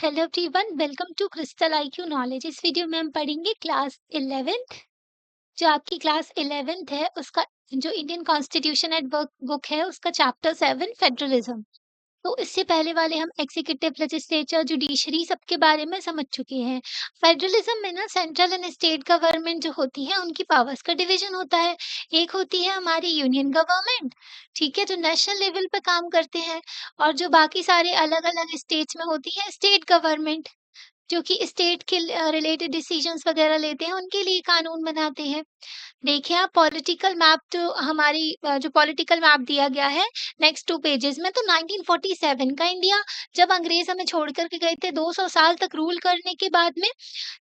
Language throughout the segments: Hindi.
Hello everyone, welcome to Crystal IQ knowledge. इस वीडियो में हम पढ़ेंगे क्लास 11th। जो आपकी क्लास 11th है उसका जो Indian constitution at work book है उसका चैप्टर 7 फेडरलिज्म। तो इससे पहले वाले हम एग्जीक्यूटिव, लेजिस्लेचर, जुडिशरी सबके बारे में समझ चुके हैं। फेडरलिज्म में ना सेंट्रल एंड स्टेट गवर्नमेंट जो होती है उनकी पावर्स का डिवीजन होता है। एक होती है हमारी यूनियन गवर्नमेंट, ठीक है, जो नेशनल लेवल पे काम करते हैं। और जो बाकी सारे अलग अलग स्टेट्स में होती है स्टेट गवर्नमेंट, जो कि स्टेट के रिलेटेड डिसीजंस वगैरह लेते हैं, उनके लिए कानून बनाते हैं। देखिए आप पॉलिटिकल मैप जो हमारी जो पॉलिटिकल मैप दिया गया है नेक्स्ट 2 पेजेस में, तो 1947 का इंडिया, जब अंग्रेज हमें छोड़ कर के गए थे 200 साल तक रूल करने के बाद में,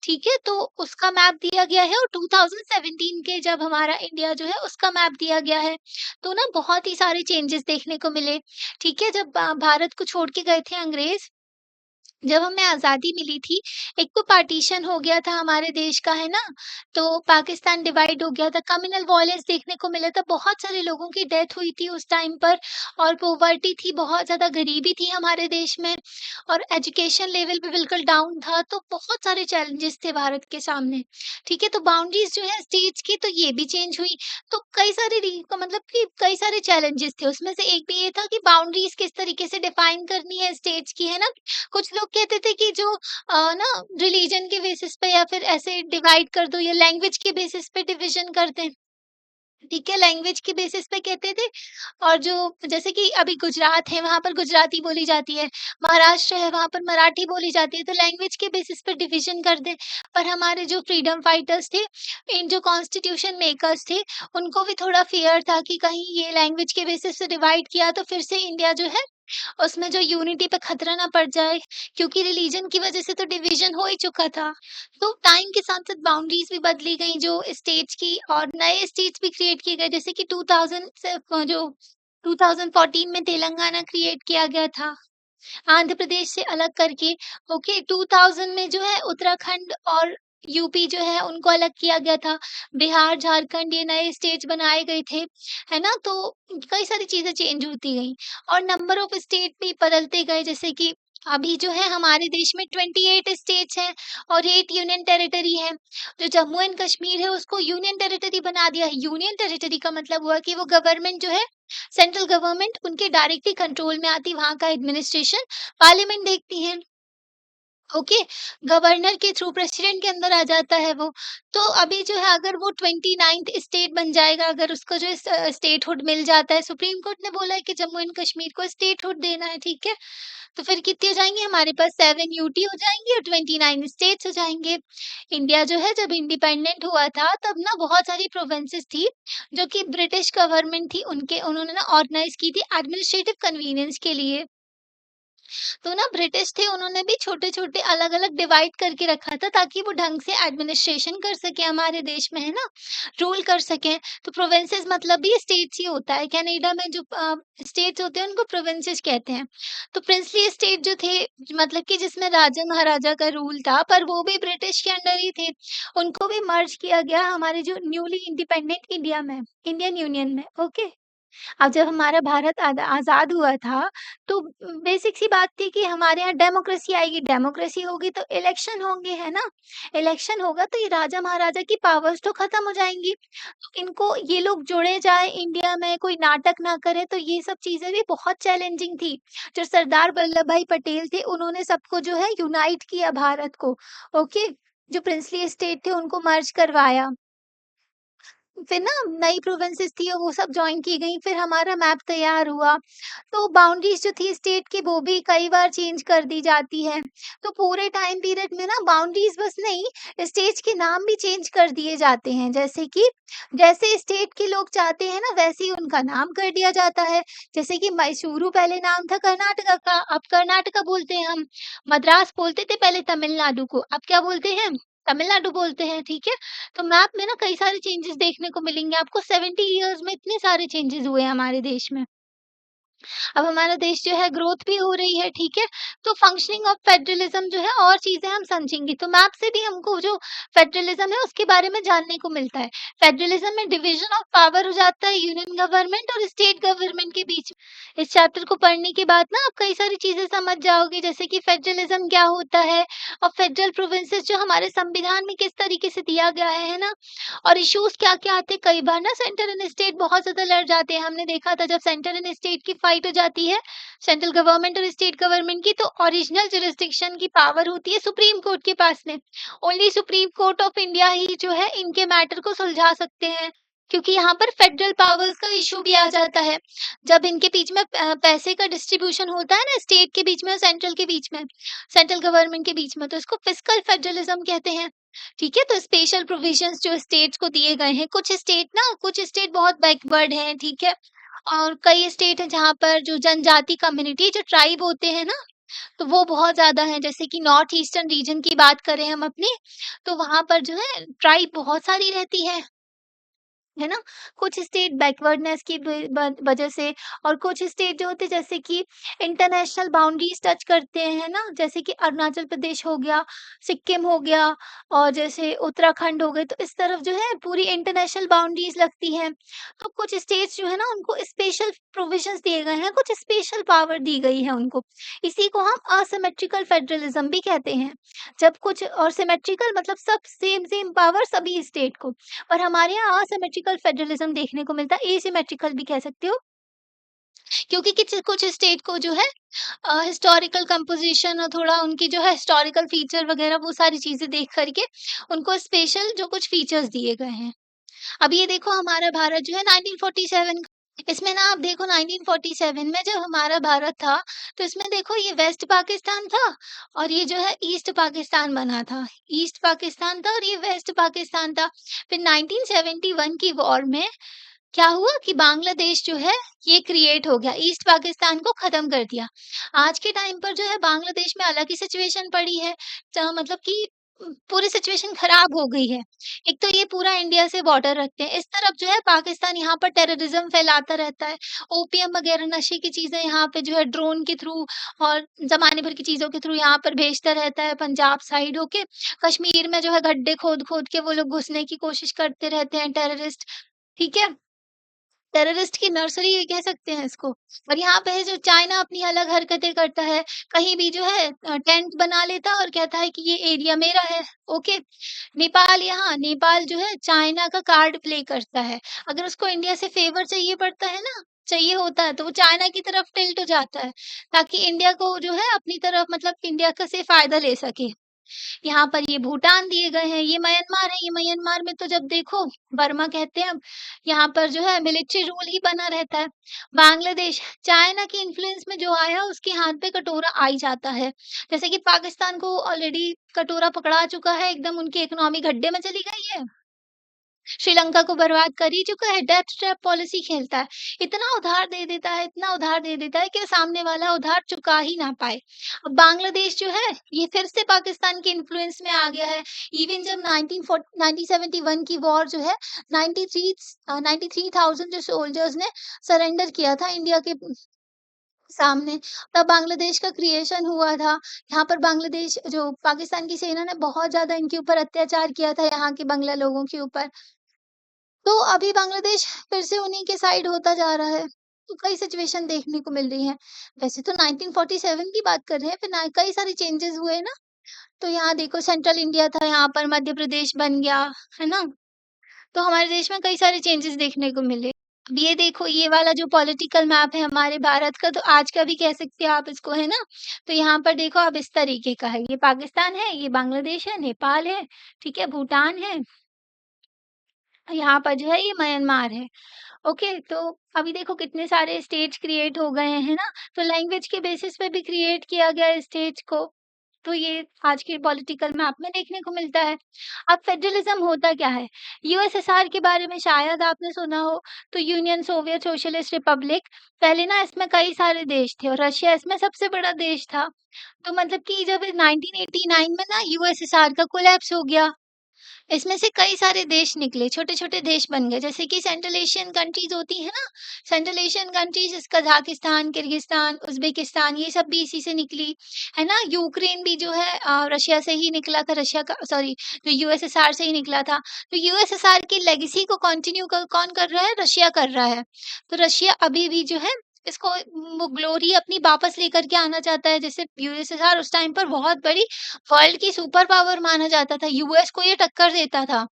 ठीक है, तो उसका मैप दिया गया है। और 2017 के जब हमारा इंडिया जो है उसका मैप दिया गया है। तो ना बहुत ही सारे चेंजेस देखने को मिले, ठीक है, जब भारत को छोड़ के गए थे अंग्रेज, जब हमें आज़ादी मिली थी, एक तो पार्टीशन हो गया था हमारे देश का, है ना? तो पाकिस्तान डिवाइड हो गया था, कम्युनल वॉयलेंस देखने को मिला था, बहुत सारे लोगों की डेथ हुई थी उस टाइम पर। और पॉवर्टी थी, बहुत ज़्यादा गरीबी थी हमारे देश में, और एजुकेशन लेवल भी बिल्कुल डाउन था, तो बहुत सारे चैलेंजेस थे भारत के सामने, ठीक है? तो बाउंड्रीज़ जो है स्टेट्स की, तो ये भी चेंज हुई। तो कई सारे मतलब कि कई सारे चैलेंजेस थे, उसमें से एक भी ये था कि बाउंड्रीज़ किस तरीके से डिफाइन करनी है स्टेट्स की, है ना? कुछ लोग कहते थे कि जो ना रिलीजन के बेसिस पे या फिर ऐसे डिवाइड कर दो, या लैंग्वेज के बेसिस पे डिवीजन कर दें, ठीक है, लैंग्वेज के बेसिस पे कहते थे। और जो जैसे कि अभी गुजरात है वहाँ पर गुजराती बोली जाती है, महाराष्ट्र है वहाँ पर मराठी बोली जाती है, तो लैंग्वेज के बेसिस पे डिवीजन कर दें। पर हमारे जो फ्रीडम फाइटर्स थे, इन जो कॉन्स्टिट्यूशन मेकर्स थे, उनको भी थोड़ा फ़ियर था कि कहीं ये लैंग्वेज के बेसिस से डिवाइड किया तो फिर से इंडिया जो है उसमें जो यूनिटी पे खतरा ना पड़ जाए, क्योंकि रिलीजन की वजह से तो डिवीजन हो ही चुका था। तो टाइम के साथ-साथ बाउंड्रीज़ भी बदली गई जो स्टेट्स की, और नए स्टेट्स भी क्रिएट किए गए, जैसे कि 2000 से जो 2014 में तेलंगाना क्रिएट किया गया था, आंध्र प्रदेश से अलग करके। ओके, 2000 में जो है उत्तराखंड और यूपी जो है उनको अलग किया गया था। बिहार, झारखंड ये नए स्टेट्स बनाए गए थे, है ना? तो कई सारी चीज़ें चेंज होती गईं, और नंबर ऑफ स्टेट भी बदलते गए, जैसे कि अभी जो है हमारे देश में 28 स्टेट्स हैं और 8 यूनियन टेरिटरी हैं। जो जम्मू एंड कश्मीर है उसको यूनियन टेरिटरी बना दिया है। यूनियन टेरिटरी का मतलब हुआ कि वो गवर्नमेंट जो है, सेंट्रल गवर्नमेंट उनके डायरेक्टली कंट्रोल में आती, वहाँ का एडमिनिस्ट्रेशन पार्लियामेंट देखती है। ओके, गवर्नर के थ्रू प्रेसिडेंट के अंदर आ जाता है वो। तो अभी जो है अगर वो 29th स्टेट बन जाएगा, अगर उसको जो स्टेटहुड मिल जाता है, सुप्रीम कोर्ट ने बोला है कि जम्मू एंड कश्मीर को स्टेटहुड देना है, ठीक है? तो फिर कितनी हो जाएँगी हमारे पास, 7 यूटी हो जाएँगी और 29 स्टेट्स हो जाएँगे। इंडिया जो है जब इंडिपेंडेंट हुआ था तब ना बहुत सारी प्रोविंसेस थी, जो कि ब्रिटिश गवर्नमेंट थी, उनके उन्होंने ना ऑर्गनाइज़ की थी एडमिनिस्ट्रेटिव कन्वीनियंस के लिए। तो ना ब्रिटिश थे, उन्होंने भी छोटे-छोटे अलग-अलग डिवाइड करके रखा था ताकि वो ढंग से एडमिनिस्ट्रेशन कर सकें हमारे देश में, है ना? रूल कर सकें। तो प्रोविंसेस मतलब भी स्टेट्स ही होता है। कनाडा में जो स्टेट्स होते हैं उनको प्रोविंसेस कहते हैं। तो प्रिंसली स्टेट जो थे, मतलब कि जिसमें राजा-महाराजा का रूल था, पर वो भी ब्रिटिश के अंडर ही थे। उनको भी मर्ज किया गया हमारे जो न्यूली इंडिपेंडेंट इंडिया में, इंडियन यूनियन में, ओके? अब जब हमारा भारत आज़ाद हुआ था, तो बेसिक सी बात थी कि हमारे यहाँ डेमोक्रेसी आएगी, डेमोक्रेसी होगी तो इलेक्शन होंगे, है ना? इलेक्शन होगा तो ये राजा-महाराजा की पावर्स तो खत्म हो जाएँगी। तो इनको ये लोग जोड़े जाएँ इंडिया में, कोई नाटक ना करे, तो ये सब चीज़ें भी बहुत चैलेंजिंग थी। जो सरदार वल्लभ भाई पटेल थे, उन्होंने सबको जो है यूनाइट किया भारत को, ओके? जो प्रिंसली स्टेट थे उनको मर्ज करवाया। फिर ना नई प्रोविंसेस थी वो सब जॉइन की गई, फिर हमारा मैप तैयार हुआ। तो बाउंड्रीज़ जो थी स्टेट की वो भी कई बार चेंज कर दी जाती है। तो पूरे टाइम पीरियड में ना बाउंड्रीज़ बस नहीं, स्टेट्स के नाम भी चेंज कर दिए जाते हैं। जैसे कि जैसे स्टेट के लोग चाहते हैं ना वैसे ही उनका नाम कर दिया जाता है। जैसे कि मैसूरू पहले नाम था कर्नाटका का, अब कर्नाटका बोलते हैं हम। मद्रास बोलते थे पहले तमिलनाडु को, अब क्या बोलते हैं? तमिलनाडु बोलते हैं, ठीक है? तो मैप में ना कई सारे चेंजेस देखने को मिलेंगे आपको। 70 इयर्स में इतने सारे चेंजेस हुए हैं हमारे देश में। अब हमारा देश जो है ग्रोथ भी हो रही है, ठीक है? तो फंक्शनिंग ऑफ फेडरलिज्म जो है और चीज़ें हम समझेंगे, तो मैप से भी हमको जो फेडरलिज्म है उसके बारे में जानने को मिलता है। फेडरलिज्म में डिवीज़न ऑफ पावर हो जाता है यूनियन गवर्नमेंट और स्टेट गवर्नमेंट के बीच में। इस चैप्टर को पढ़ने के बाद ना आप कई सारी चीज़ें समझ जाओगे, जैसे कि फेडरलिज्म क्या होता है और फेडरल प्रोविंसेस जो हमारे संविधान में किस तरीके से दिया गया है ना? और इश्यूज़ क्या-क्या आते हैं, कई बार ना सेंटर एंड स्टेट बहुत ज़्यादा लड़ जाते हैं। हमने देखा था जब सेंटर एंड स्टेट की फाइट हो जाती है, सेंट्रल गवर्नमेंट और स्टेट गवर्नमेंट की, तो ओरिजिनल जुरिसडिक्शन की पावर होती है सुप्रीम कोर्ट के पास में। Only Supreme Court of India ही जो है इनके मैटर को सुलझा सकते हैं, क्योंकि यहाँ पर फेडरल पावर्स का इश्यू भी आ जाता है। जब इनके बीच में पैसे का डिस्ट्रीब्यूशन होता है ना, स्टेट के बीच में और सेंट्रल के बीच में, सेंट्रल गवर्नमेंट के बीच में, तो इसको फिस्कल फेडरलिज्म कहते हैं। ठीक है, तो स्पेशल प्रोविजंस जो स्टेट्स को दिए गए हैं, कुछ स्टेट बहुत बैकवर्ड हैं, ठीक है? और कई स्टेट हैं जहाँ पर जो जनजाति कम्युनिटी जो ट्राइब होते हैं ना, तो वो बहुत ज़्यादा हैं। जैसे कि नॉर्थ ईस्टर्न रीजन की बात करें हम अपनी, तो वहाँ पर जो है ट्राइब बहुत सारी रहती है ना? कुछ स्टेट बैकवर्डनेस की वजह से, और कुछ स्टेट जो होते हैं जैसे कि इंटरनेशनल बाउंड्रीज टच करते हैं ना, जैसे कि अरुणाचल प्रदेश हो गया, सिक्किम हो गया, और जैसे उत्तराखंड हो गए, तो इस तरफ जो है पूरी इंटरनेशनल बाउंड्रीज लगती हैं। तो कुछ स्टेट्स जो है ना उनको स्पेशल प्रोविजंस दिए गए हैं, कुछ स्पेशल पावर दी गई है उनको। इसी को हम असिमेट्रिकल फेडरलिज्म भी कहते हैं। जब कुछ, और सिमेट्रिकल मतलब सब सेम सेम पावर सभी स्टेट को, और हमारे यहाँ असिमेट्रिकल फेडरलिज्म देखने को मिलता है, एसिमेट्रिकल भी कह सकते हो, क्योंकि किच कुछ स्टेट को जो है हिस्टोरिकल कंपोज़िशन और थोड़ा उनकी जो है हिस्टोरिकल फीचर वगैरह वो सारी चीज़ें देख कर के उनको स्पेशल जो कुछ फीचर्स दिए गए हैं। अब ये देखो हमारा भारत जो है 1947, इसमें ना आप देखो 1947 में जब हमारा भारत था, तो इसमें देखो ये वेस्ट पाकिस्तान था और ये जो है ईस्ट पाकिस्तान बना था। ईस्ट पाकिस्तान था और ये वेस्ट पाकिस्तान था। फिर 1971 की वॉर में क्या हुआ कि बांग्लादेश जो है ये क्रिएट हो गया, ईस्ट पाकिस्तान को खत्म कर दिया। आज के टाइम पर जो है बांग्लादेश में अलग ही सिचुएशन पड़ी है, मतलब कि पूरी सिचुएशन खराब हो गई है। एक तो ये पूरा इंडिया से बॉर्डर रखते हैं, इस तरफ जो है पाकिस्तान यहाँ पर टेररिज्म फैलाता रहता है, ओपीएम वगैरह नशे की चीजें यहाँ पे जो है ड्रोन के थ्रू और जमाने भर की चीजों के थ्रू यहाँ पर भेजता रहता है, पंजाब साइड होके कश्मीर में जो है गड्ढे खोद खोद के वो लोग घुसने की कोशिश करते रहते हैं टेररिस्ट, ठीक है? टेररिस्ट की नर्सरी भी कह सकते हैं इसको। और यहाँ पे है जो चाइना अपनी अलग हरकतें करता है, कहीं भी जो है टेंट बना लेता है और कहता है कि ये एरिया मेरा है, ओके। नेपाल जो है चाइना का कार्ड प्ले करता है। अगर उसको इंडिया से फेवर चाहिए पड़ता है ना, चाहिए होता है, तो वो चाइना की तरफ टिल्ट हो जाता है, ताकि इंडिया को जो है अपनी तरफ, मतलब इंडिया का से फ़ायदा ले सके। यहाँ पर ये भूटान दिए गए हैं, ये म्यांमार है, ये म्यांमार में तो जब देखो बर्मा कहते हैं अब, यहाँ पर जो है मिलिट्री रूल ही बना रहता है। बांग्लादेश चाइना की इन्फ्लुएंस में जो आया उसके हाथ पे कटोरा आ ही जाता है। जैसे कि पाकिस्तान को ऑलरेडी कटोरा पकड़ा चुका है, एकदम उनकी इकोनॉमी गड्ढे में चली गई है। श्रीलंका को बर्बाद कर ही चुका है, डेथ ट्रैप पॉलिसी खेलता है। इतना उधार दे देता है, इतना उधार दे देता है कि सामने वाला उधार चुका ही ना पाए। अब बांग्लादेश जो है, ये फिर से पाकिस्तान के इन्फ्लुएंस में आ गया है। इवन जब 1971 की वॉर जो है 93,000 जो सोल्जर्स ने सरेंडर किया था इंडिया के सामने, तब बांग्लादेश का क्रिएशन हुआ था। यहाँ पर बांग्लादेश जो पाकिस्तान की सेना ने बहुत ज़्यादा इनके ऊपर अत्याचार किया था, यहाँ के बंगला लोगों के ऊपर। तो अभी बांग्लादेश फिर से उन्हीं के साइड होता जा रहा है। तो कई सिचुएशन देखने को मिल रही हैं। वैसे तो 1947 की बात कर रहे हैं, फिर ना कई सारे चेंजेस हुए ना, तो यहाँ देखो सेंट्रल इंडिया था, यहाँ पर मध्य प्रदेश बन गया, है ना? तो हमारे देश में कई सारे चेंजेस देखने को मिले। अब ये देखो ये वाला जो पॉलिटिकल मैप है हमारे भारत का, तो आज का भी कह सकते हो आप इसको, है ना? तो यहाँ पर देखो अब इस तरीके का है, ये पाकिस्तान है, ये बांग्लादेश है, नेपाल है, ठीक है, भूटान है, यहाँ पर जो है ये म्यांमार है। ओके, तो अभी देखो कितने सारे स्टेट्स क्रिएट हो गए हैं ना, तो लैंग्वेज के बेसिस पे भी क्रिएट किया गया है स्टेट्स को। तो ये आज के पॉलिटिकल मैप में देखने को मिलता है। अब फेडरलिज्म होता क्या है? यूएसएसआर के बारे में शायद आपने सुना हो, तो यूनियन सोवियत सोशलिस्ट रिपब्लिक, पहले ना इसमें कई सारे देश थे और रशिया इसमें सबसे बड़ा देश था। तो मतलब कि जब 1989 में ना यूएसएसआर का कोलैप्स हो गया, इसमें से कई सारे देश निकले, छोटे-छोटे देश बन गए, जैसे कि सेंट्रल एशियन कंट्रीज़ होती हैं ना, central Asian countries Kazakhstan, Kyrgyzstan, Uzbekistan ये सब भी इसी से निकली, है ना? यूक्रेन भी जो है रशिया से ही निकला था, रशिया का सॉरी जो यूएसएसआर से ही निकला था। तो यूएसएसआर की लेगेसी को कंटिन्यू कौन कर रहा है? रशिया कर रहा है। तो रशिया अभी भी जो है इसको वो ग्लोरी अपनी वापस लेकर के आना चाहता है। जैसे यूएसएसआर उस टाइम पर बहुत बड़ी वर्ल्ड की सुपर पावर माना जाता था, यूएस को ये टक्कर देता था।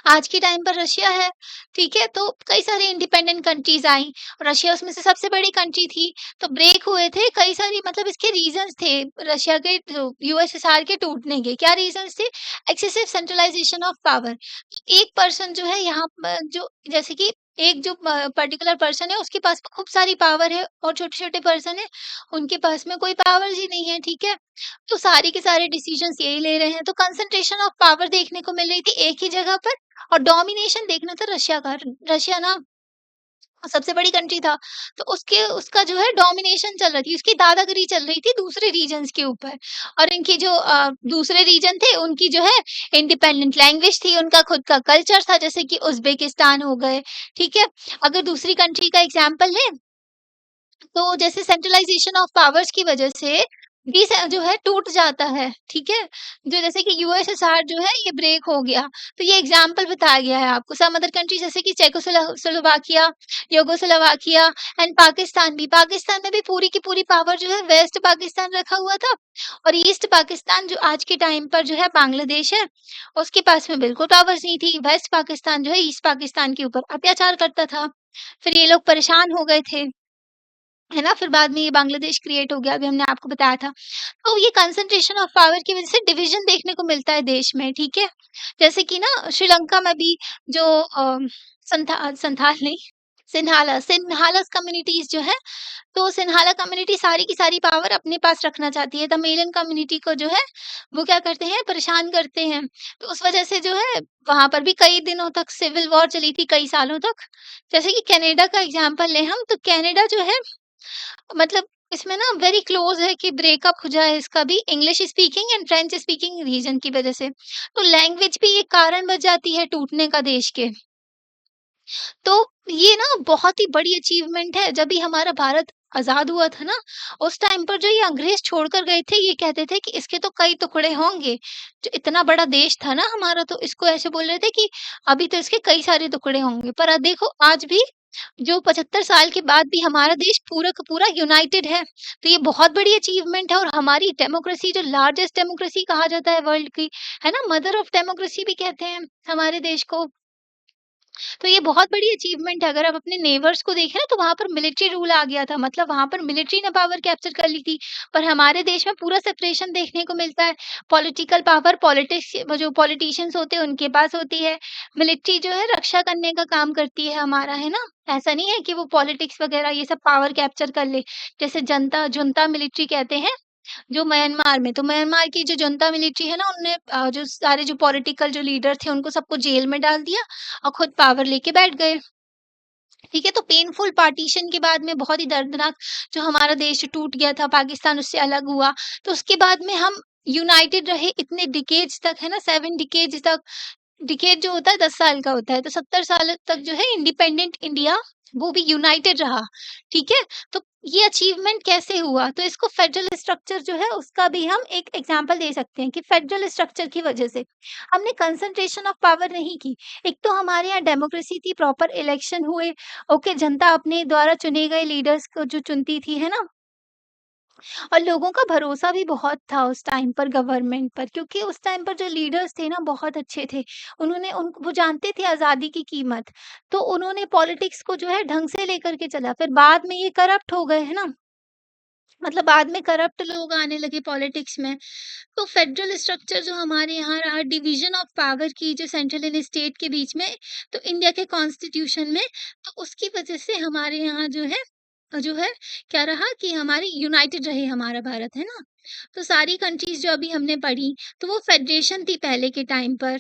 आज के टाइम पर रशिया है, ठीक है? तो कई सारी इंडिपेंडेंट कंट्रीज़ आईं, रशिया उसमें से सबसे बड़ी कंट्री थी, तो ब्रेक हुए थे कई सारी मतलब इसके रीज़न्स थे रशिया के जो यूएसएसआर के टूटने के। क्या रीज़न्स थे? Excessive centralisation of power. एक पर्सन जो है यहाँ प जो जैसे कि एक जो पर्टिकुलर पर्सन है उसके पास खूब सारी पावर है और छोटे-छोटे पर्सन है, उनके पास में कोई पावर्स ही नहीं है, ठीक है? तो सारे के सारे डिसीजंस यही ले रहे हैं, तो कंसंट्रेशन ऑफ पावर देखने को मिल रही थी एक ही जगह पर और डोमिनेशन देखना था रशिया का। रशिया ना सबसे बड़ी कंट्री था, तो उसके उसका जो है डोमिनेशन चल रही थी, उसकी दादागिरी चल रही थी दूसरे रीजन्स के ऊपर और इनकी जो दूसरे रीजन थे, उनकी जो है इंडिपेंडेंट लैंग्वेज थी, उनका खुद का कल्चर था, जैसे कि उज़्बेकिस्तान हो गए, ठीक है? अगर दूसरी कंट्री का एग्ज़ाम्पल लें तो जैसे सेंट्रलाइज़ेशन ऑफ पावर्स की वजह से जो है टूट जाता है, ठीक है? जो जैसे कि यूएसएसआर जो है ये ब्रेक हो गया, तो ये एग्ज़ाम्पल बताया गया है आपको। सम अदर कंट्री जैसे कि स्लोवाकिया, युगोस्लोवाकिया एंड पाकिस्तान में भी पूरी की पूरी पावर जो है वेस्ट पाकिस्तान रखा हुआ था और ईस्ट पाकिस्तान जो आज के टाइम पर जो है बांग्लादेश है, उसके पास में बिल्कुल पावर्स नहीं थी। वेस्ट पाकिस्तान जो है ईस्ट पाकिस्तान के ऊपर अत्याचार करता था। फिर ये लोग परेशान हो गए थे। है ना? फिर बाद में ये बांग्लादेश क्रिएट हो गया, अभी हमने आपको बताया था। तो ये कंसंट्रेशन ऑफ पावर की वज़ह से डिवीज़न देखने को मिलता है देश में, ठीक है? जैसे कि ना श्रीलंका में भी जो संथाल नहीं, सिन्हालास कम्युनिटीज़ जो है, तो सिन्हाला कम्युनिटी सारी की सारी पावर अपने पास रखना चाहती है। तमिलियन कम्युनिटी को जो है, वो क्या करते हैं, परेशान करते हैं। तो उस वज़ह से जो है, वहाँ पर भी कई दिनों तक सिविल वॉर चली थी, कई सालों तक। जैसे कि कनाडा का एग्ज़ाम्पल लें हम, तो कनाडा जो है मतलब इसमें ना वेरी क्लोज है कि ब्रेकअप हो जाए इसका भी English speaking and French speaking region की वजह से। तो लैंग्वेज भी एक कारण बन जाती है टूटने का देश के। तो ये ना बहुत ही बड़ी अचीवमेंट है। जब भी हमारा भारत आज़ाद हुआ था ना, उस टाइम पर जो ये अंग्रेज़ छोड़कर गए थे, ये कहते थे कि इसके तो कई टुकड़े होंगे। जो इतना बड़ा देश था ना हमारा, तो इसको ऐसे बोल रहे थे कि अभी तो इसके कई सारे टुकड़े होंगे। पर देखो आज भी जो 75 साल के बाद भी हमारा देश पूरा का पूरा यूनाइटेड है। तो ये बहुत बड़ी अचीवमेंट है और हमारी डेमोक्रेसी जो लार्जेस्ट डेमोक्रेसी कहा जाता है वर्ल्ड की, है ना? मदर ऑफ डेमोक्रेसी भी कहते हैं हमारे देश को। तो ये बहुत बड़ी अचीवमेंट है। अगर आप अपने नेबर्स को देखें ना, तो वहाँ पर मिलिट्री रूल आ गया था, मतलब वहाँ पर मिलिट्री ने पावर कैप्चर कर ली थी। पर हमारे देश में पूरा सेपरेशन देखने को मिलता है। पॉलिटिकल पावर पॉलिटिक्स वो जो पॉलिटिशियंस होते हैं उनके पास होती है। मिलिट्री जो है रक्षा करने का काम करती है हमारा, है ना? ऐसा नहीं है कि वो पॉलिटिक्स वगैरह ये सब पावर कैप्चर कर ले। जैसे जनता जुंता मिलिट्री कहते हैं जो म्यांमार में, तो म्यांमार की जो जनता मिलिट्री है ना, उनने जो सारे जो पॉलिटिकल जो लीडर थे उनको सबको जेल में डाल दिया और खुद पावर लेके बैठ गए। ठीक है? तो पेनफुल पार्टीशन के बाद में बहुत ही दर्दनाक जो हमारा देश टूट गया था, पाकिस्तान उससे अलग हुआ, तो उसके बाद में हम यूनाइटेड रहे इतने डिकेड्स तक, है ना? 7 डिकेड्स तक। डिकेड जो होता है 10 साल का होता है, तो 70 साल तक जो है इंडिपेंडेंट इंडिया वो भी यूनाइटेड रहा, ठीक है? तो ये अचीवमेंट कैसे हुआ? तो इसको फेडरल स्ट्रक्चर जो है उसका भी हम एक एग्जांपल दे सकते हैं कि फेडरल स्ट्रक्चर की वजह से हमने कंसंट्रेशन ऑफ पावर नहीं की। एक तो हमारे यहाँ डेमोक्रेसी थी, प्रॉपर इलेक्शन हुए, ओके, जनता अपने द्वारा चुने गए लीडर्स को जो चुनती थी, है ना? और लोगों का भरोसा भी बहुत था उस टाइम पर गवर्नमेंट पर, क्योंकि उस टाइम पर जो लीडर्स थे ना बहुत अच्छे थे। उन्होंने उन वो जानते थे आज़ादी की कीमत, तो उन्होंने पॉलिटिक्स को जो है ढंग से लेकर के चला। फिर बाद में ये करप्ट हो गए, है ना? मतलब बाद में करप्ट लोग आने लगे पॉलिटिक्स में। तो फेडरल स्ट्रक्चर जो हमारे यहाँ रहा, डिवीज़न ऑफ पावर की जो सेंट्रल एंड स्टेट के बीच में, तो इंडिया के कॉन्स्टिट्यूशन में, तो उसकी वजह से हमारे यहाँ जो है क्या रहा कि हमारी यूनाइटेड रहे हमारा भारत, है ना? तो सारी कंट्रीज़ जो अभी हमने पढ़ी, तो वो फेडरेशन थी पहले के टाइम पर,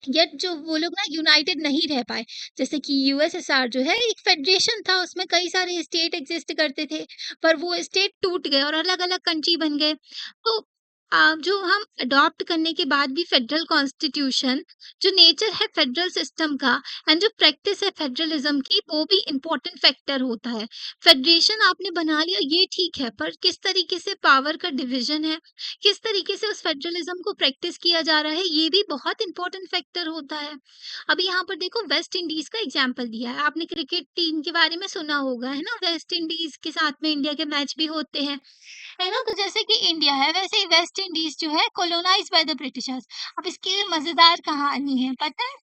येट जो वो लोग ना यूनाइटेड नहीं रह पाए। जैसे कि यूएसएसआर जो है एक फेडरेशन था, उसमें कई सारे स्टेट एग्ज़िस्ट करते थे, पर वो स्टेट टूट गए और अलग-अलग कंट्री बन गए। तो जो हम अडॉप्ट करने के बाद भी फेडरल कॉन्स्टिट्यूशन, जो नेचर है फेडरल सिस्टम का एंड जो प्रैक्टिस है फेडरलिज्म की, वो भी इम्पोर्टेंट फैक्टर होता है। फेडरेशन आपने बना लिया ये ठीक है, पर किस तरीके से पावर का डिवीजन है, किस तरीके से उस फेडरलिज्म को प्रैक्टिस किया जा रहा है, ये भी बहुत इंपॉर्टेंट फैक्टर होता है। अभी यहाँ पर देखो वेस्ट इंडीज का एग्जाम्पल दिया है, आपने क्रिकेट टीम के बारे में सुना होगा, है ना, वेस्ट इंडीज के साथ में इंडिया के मैच भी होते हैं, है ना? तो जैसे कि इंडिया है वैसे ही वेस्ट इंडीज जो है कोलोनाइज्ड बाय द ब्रिटिशर्स। अब इसकी मजेदार कहानी है, पता है?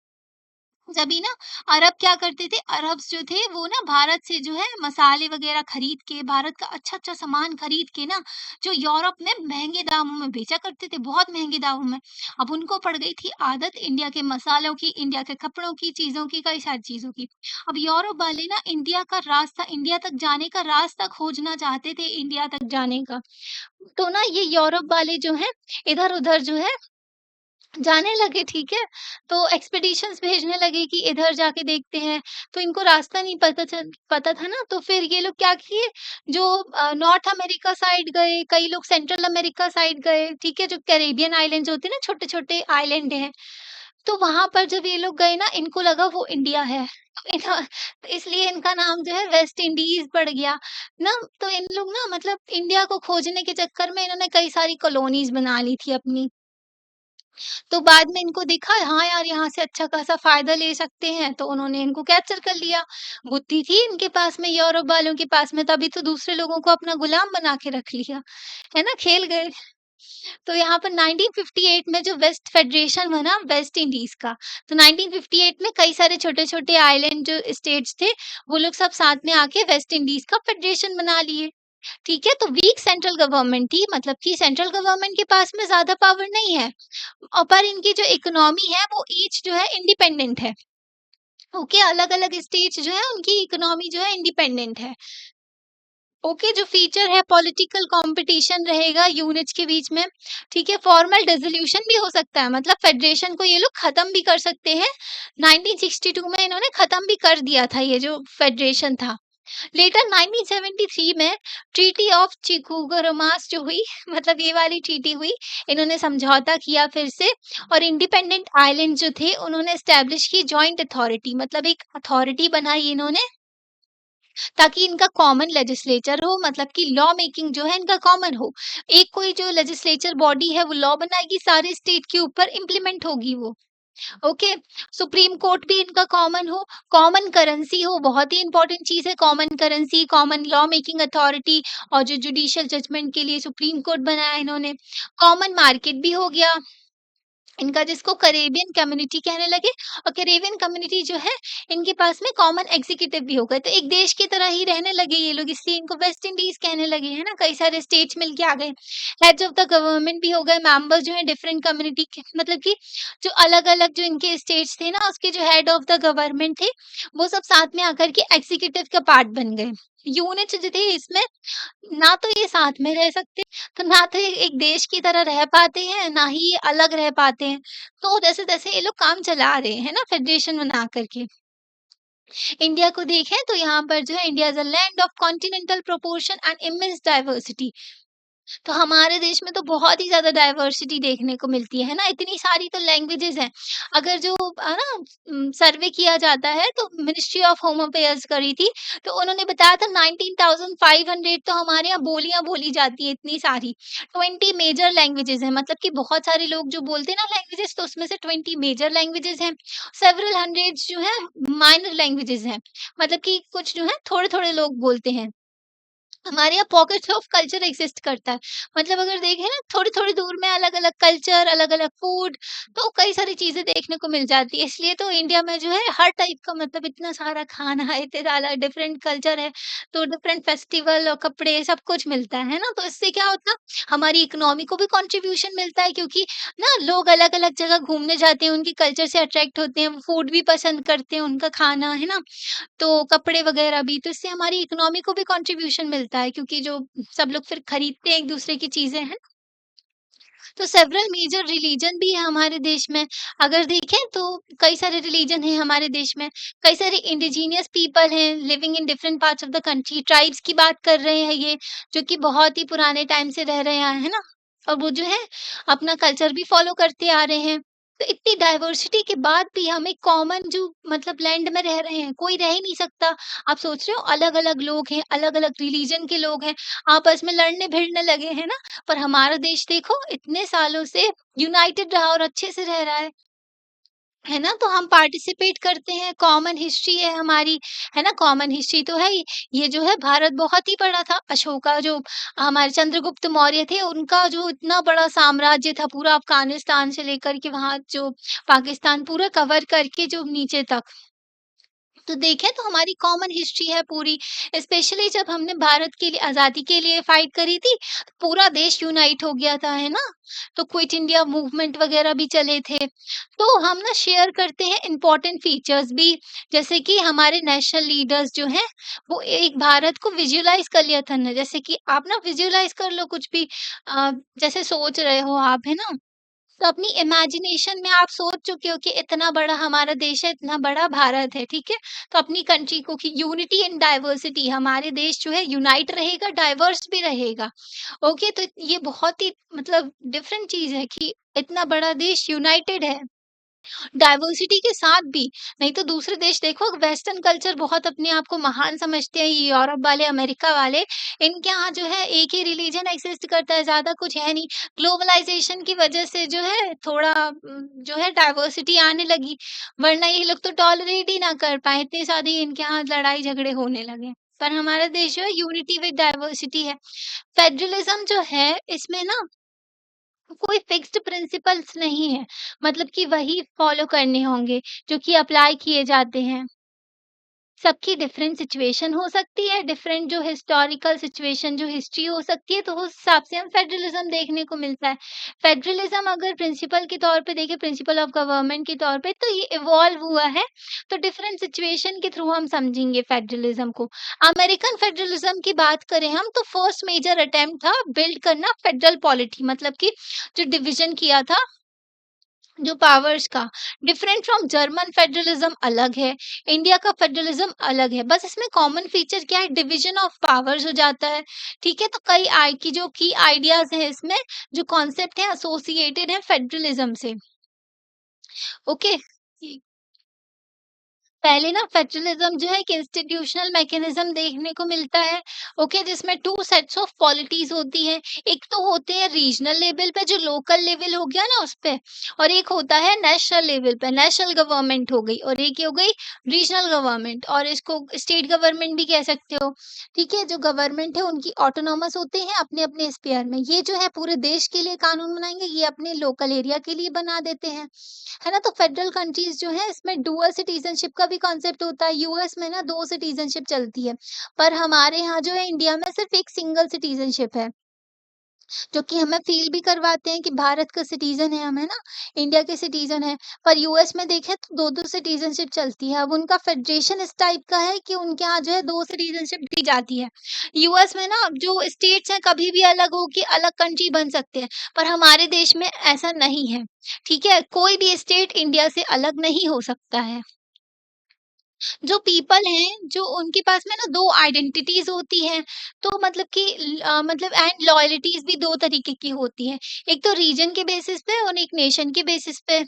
जभी ना अरब क्या करते थे, अरब्स जो थे वो ना भारत से जो है मसाले वगैरह खरीद के, भारत का अच्छा अच्छा सामान खरीद के ना जो यूरोप में महंगे दामों में बेचा करते थे, बहुत महंगे दामों में। अब उनको पड़ गई थी आदत इंडिया के मसालों की, इंडिया के कपड़ों की, चीजों की, कई सारी चीजों की। अब यूरोप वाले ना इंडिया का रास्ता, इंडिया तक जाने का रास्ता खोजना चाहते थे, इंडिया तक जाने का। तो ना ये यूरोप वाले जो हैं इधर-उधर जो है जाने लगे, ठीक है? तो एक्सपेडिशंस भेजने लगे कि इधर जाके देखते हैं, तो इनको रास्ता नहीं पता था ना, तो फिर ये लोग क्या किए, जो नॉर्थ अमेरिका साइड गए, कई लोग सेंट्रल अमेरिका साइड गए, ठीक है? जो कैरेबियन आइलैंड्स होते हैं ना, छोटे-छोटे आइलैंड हैं, तो वहाँ पर जब ये लोग गए ना, इनको लगा वो इंडिया है। तो तो इसलिए इनका नाम जो है वेस्ट इंडीज़ पड़ गया ना। तो इन लोग ना मतलब इंडिया को खोजने के चक्कर में इन्होंने कई सारी कॉलोनीज़ बना ली थी अपनी। तो बाद में इनको दिखा हाँ यार यहाँ से अच्छा खासा फ़ायदा ले सकते हैं, तो उन्होंने इनको कैप्चर कर लिया। बुद्धि थी इनके पास में, यूरोप वालों के पास में, तभी तो दूसरे लोगों को अपना गुलाम बना के रख लिया, है ना? खेल गए। तो यहाँ पर 1958 में जो वेस्ट फेडरेशन बना वेस्ट इंडीज़ का, तो 1958 में कई सारे छोटे-छोटे आइलैंड जो स्टेट्स थे, वो लोग सब साथ में आके वेस्ट इंडीज़ का फेडरेशन बना लिए। ठीक है? तो वीक सेंट्रल गवर्नमेंट थी, मतलब कि सेंट्रल गवर्नमेंट के पास में ज़्यादा पावर नहीं है। पर इनकी जो इकोनॉमी है वो ईच जो है इंडिपेंडेंट है। ओके, अलग-अलग स्टेट्स जो है उनकी इकोनॉमी जो है इंडिपेंडेंट है। ओके, जो फीचर है पॉलिटिकल कंपटीशन रहेगा यूनिट्स के बीच में, ठीक है? फॉर्मल डिसोल्यूशन भी हो सकता है, मतलब फेडरेशन को ये लोग खत्म भी कर सकते हैं। 1962 में इन्होंने खत्म भी कर दिया था ये जो फेडरेशन था। लेटर 1973 में ट्रीटी ऑफ चिकूगरमास जो हुई मतलब ये वाली ट्रीटी हुई, इन्होंने समझौता किया फिर से और इंडिपेंडेंट आइलैंड जो थे उन्होंने एस्टैब्लिश की जॉइंट अथॉरिटी, मतलब एक अथॉरिटी बनाई इन्होंने ताकि इनका कॉमन लेजिस्लेचर हो, मतलब कि लॉ मेकिंग जो है इनका कॉमन हो। एक कोई जो लेजिस्लेचर बॉडी है वो लॉ बनाएगी, सारे स्टेट के ऊपर इम्प्लीमेंट होगी वो। ओके, सुप्रीम कोर्ट भी इनका कॉमन हो, कॉमन करेंसी हो, बहुत ही इंपॉर्टेंट चीज़ है common currency, common law making authority और जो जुडिशियल जजमेंट के लिए सुप्रीम कोर्ट बनाया इन्होंने। कॉमन मार्केट भी हो गया इनका, जिसको करेबियन कम्युनिटी कहने लगे और करेबियन कम्युनिटी जो है इनके पास में कॉमन एग्जीक्यूटिव भी हो गए, तो एक देश की तरह ही रहने लगे ये लोग, इसलिए इनको वेस्ट इंडीज कहने लगे, है ना? कई सारे स्टेट्स मिलके आ गए, हेड्स ऑफ द गवर्नमेंट भी हो गए, मेंबर्स जो है डिफरेंट कम्युनिटी के, मतलब कि जो अलग अलग जो इनके स्टेट्स थे ना उसके जो हेड ऑफ द गवर्नमेंट थे वो सब साथ में आकर के एग्जीक्यूटिव का पार्ट बन गए। यूनिट्स जो थे इसमें ना तो ये साथ में रह सकते, तो ना तो ये एक देश की तरह रह पाते हैं, ना ही ये अलग रह पाते हैं। तो जैसे-तैसे ये लोग काम चला रहे हैं ना फेडरेशन बना कर के। इंडिया को देखें तो यहाँ पर जो है India is a land of continental proportion and immense diversity. तो हमारे देश में तो बहुत ही ज़्यादा डाइवर्सिटी देखने को मिलती है ना, इतनी सारी तो लैंग्वेजेज़ हैं। अगर जो है ना सर्वे किया जाता है तो मिनिस्ट्री ऑफ होम अफेयर्स करी थी, तो उन्होंने बताया था 19,500 तो हमारे यहाँ बोलियाँ बोली जाती हैं इतनी सारी। 20 मेजर लैंग्वेजेज़ हैं, मतलब कि बहुत सारे लोग जो बोलते हैं ना लैंग्वेजेज़, तो उसमें से 20 मेजर लैंग्वेजेज़ हैं। सेवरल हंड्रेड्स जो हैं माइनर लैंग्वेजेज़ हैं, मतलब कि कुछ जो है थोड़े-थोड़े लोग बोलते हैं। हमारे यहाँ पॉकेट्स ऑफ कल्चर एग्जिस्ट करता है। मतलब अगर देखें ना थोड़ी-थोड़ी दूर में अलग-अलग कल्चर, अलग-अलग फूड, तो कई सारी चीज़ें देखने को मिल जाती है। इसलिए तो इंडिया में जो है हर टाइप का, मतलब इतना सारा खाना है, इतने ज़्यादा डिफरेंट कल्चर है, तो डिफरेंट फेस्टिवल और कपड़े सब कुछ मिलता है ना? तो इससे क्या होता है हमारी इकोनॉमी को भी कंट्रीब्यूशन मिलता है, क्योंकि ना लोग अलग-अलग जगह घूमने जाते हैं, उनके कल्चर से अट्रैक्ट होते हैं, वो फूड भी पसंद करते हैं, उनका खाना, है ना? तो कपड़े वगैरह भी, तो इससे हमारी इकोनॉमी को भी कंट्रीब्यूशन मिलता है, क्योंकि जो सब लोग फिर खरीदते हैं एक-दूसरे की चीज़ें, हैं। तो सेवरल मेजर रिलीजन भी है हमारे देश में। अगर देखें तो कई सारे रिलीजन हैं हमारे देश में, कई सारे इंडिजीनियस पीपल हैं living in different parts of the country. Tribes की बात कर रहे हैं ये, जो कि बहुत ही पुराने टाइम से रह रहे हैं, है ना? और वो जो है अपना कल्चर भी फ़ॉलो करते आ रहे हैं। तो इतनी डाइवर्सिटी के बाद भी हम एक कॉमन जो मतलब लैंड में रह रहे हैं, कोई रह ही नहीं सकता। आप सोच रहे हो अलग-अलग लोग हैं, अलग-अलग रिलीजन के लोग हैं, आपस में लड़ने-भिड़ने लगे हैं ना, पर हमारा देश देखो इतने सालों से यूनाइटेड रहा और अच्छे से रह रहा है ना? तो हम पार्टिसिपेट करते हैं, कॉमन हिस्ट्री है हमारी, है ना? कॉमन हिस्ट्री तो है ही। ये जो है भारत बहुत ही बड़ा था, अशोका जो हमारे चंद्रगुप्त मौर्य थे, उनका जो इतना बड़ा साम्राज्य था, पूरा अफ़गानिस्तान से लेकर के वहाँ जो पाकिस्तान पूरा कवर करके जो नीचे तक। तो देखें तो हमारी कॉमन हिस्ट्री है पूरी, स्पेशली जब हमने भारत के लिए आज़ादी के लिए फाइट करी थी, पूरा देश यूनाइट हो गया था, है ना? तो क्विट इंडिया मूवमेंट वगैरह भी चले थे। तो हम ना शेयर करते हैं इम्पोर्टेंट फीचर्स भी, जैसे कि हमारे नेशनल लीडर्स जो हैं, वो एक भारत को विजुअलाइज़ कर लिया था ना, जैसे कि आप ना विजुअलाइज़ कर लो कुछ भी जैसे सोच रहे हो आप, है ना? तो अपनी इमेजिनेशन में आप सोच चुके हो कि इतना बड़ा हमारा देश है, इतना बड़ा भारत है, ठीक है? तो अपनी कंट्री को कि यूनिटी इन डाइवर्सिटी हमारे देश जो है यूनाइट रहेगा, डाइवर्स भी रहेगा। ओके, तो ये बहुत ही मतलब डिफरेंट चीज़ है कि इतना बड़ा देश यूनाइटेड है। डाइवर्सिटी के साथ भी, नहीं तो दूसरे देश देखो वेस्टर्न कल्चर बहुत अपने आप को महान समझते हैं, ये यूरोप वाले, अमेरिका वाले, इनके यहाँ जो है एक ही रिलीजन एक्सिस्ट करता है, ज़्यादा कुछ है नहीं। ग्लोबलाइज़ेशन की वजह से जो है थोड़ा जो है डाइवर्सिटी आने लगी, वरना ये लोग तो टॉलरेट ही ना कर पाएँ, इतनी सारी इनके यहाँ लड़ाई झगड़े होने लगे। पर हमारा देश जो है यूनिटी विद डाइवर्सिटी है। फेडरलिज़्म जो है इसमें ना कोई फिक्स्ड प्रिंसिपल्स नहीं है, मतलब कि वही फॉलो करने होंगे जो कि अप्लाई किए जाते हैं। सबकी डिफरेंट सिचुएशन हो सकती है, डिफरेंट जो हिस्टोरिकल सिचुएशन जो हिस्ट्री हो सकती है, तो उस हिसाब से हम फेडरलिज्म देखने को मिलता है। फेडरलिज्म अगर प्रिंसिपल के तौर पे देखें, प्रिंसिपल ऑफ गवर्नमेंट के तौर पे, तो ये इवॉल्व हुआ है, तो डिफरेंट सिचुएशन के थ्रू हम समझेंगे फेडरलिज्म को। अमेरिकन फेडरलिज्म की बात करें हम, तो फर्स्ट मेजर अटेम्प्ट था बिल्ड करना फेडरल पॉलिटी, मतलब कि जो डिवीजन किया था जो पावर्स का, डिफरेंट फ्रॉम जर्मन फेडरलिज्म अलग है, इंडिया का फेडरलिज्म अलग है। बस इसमें कॉमन फीचर क्या है, डिवीजन ऑफ पावर्स हो जाता है। ठीक है, तो कई आई की जो की आइडियाज है इसमें, जो कॉन्सेप्ट है एसोसिएटेड है फेडरलिज्म से। ओके, पहले ना फेडरलिज्म जो है एक इंस्टीट्यूशनल मैकेनिज्म देखने को मिलता है, ओके, जिसमें टू सेट्स ऑफ पॉलिटीज होती है। एक तो होते हैं रीजनल लेवल पे, जो लोकल लेवल हो गया ना उस पे, और एक होता है नेशनल लेवल पे, नेशनल गवर्नमेंट हो गई, और एक ये हो गई रीजनल गवर्नमेंट, और इसको स्टेट गवर्नमेंट भी कह सकते हो। ठीक है, जो गवर्नमेंट है उनकी ऑटोनॉमस होते हैं अपने अपने स्पेयर में, ये जो है पूरे देश के लिए कानून बनाएंगे, ये अपने लोकल एरिया के लिए बना देते हैं, है ना? तो फेडरल कंट्रीज जो है इसमें डुअल सिटीजनशिप का भी कॉन्सेप्ट होता है। यूएस में ना 2 सिटीजनशिप चलती है, पर हमारे यहाँ जो है इंडिया में सिर्फ एक सिंगल सिटीजनशिप है। जो कि हमें फ़ील भी करवाते हैं कि भारत का सिटीज़न है हम, है ना? इंडिया के सिटीज़न हैं। पर यूएस में देखें तो 2-2 सिटीज़नशिप चलती है। अब उनका फेडरेशन इस टाइप का है कि उनके यहाँ जो है 2 सिटीज़नशिप दी जाती है। यूएस में ना जो स्टेट्स हैं कभी भी अलग हो के अलग कंट्री बन सकते हैं, पर हमारे देश में ऐसा नहीं है। ठीक है? कोई भी स्टेट इंडिया से अलग नहीं हो सकता है। जो पीपल हैं, जो उनके पास में ना 2 आइडेंटिटीज़ होती हैं, तो मतलब कि मतलब एंड लॉयल्टीज़ भी 2 तरीके की होती हैं। एक तो रीजन के बेसिस पे और एक नेशन के बेसिस पे।